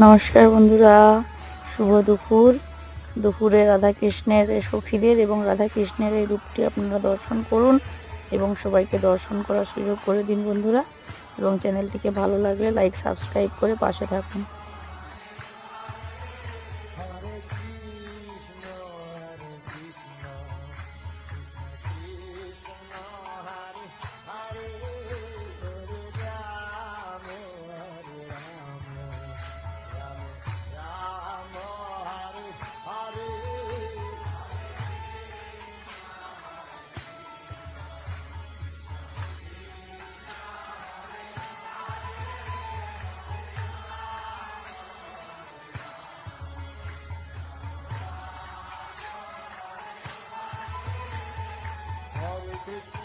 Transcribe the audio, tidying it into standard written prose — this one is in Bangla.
নমস্কার বন্ধুরা, শুভ দুপুর। দুপুরে রাধাকৃষ্ণের সখীদের এবং রাধাকৃষ্ণের এই রূপটি আপনারা দর্শন করুন এবং সবাইকে দর্শন করার সুযোগ করে দিন বন্ধুরা। এবং চ্যানেলটিকে ভালো লাগলে লাইক সাবস্ক্রাইব করে পাশে থাকুন। Krishna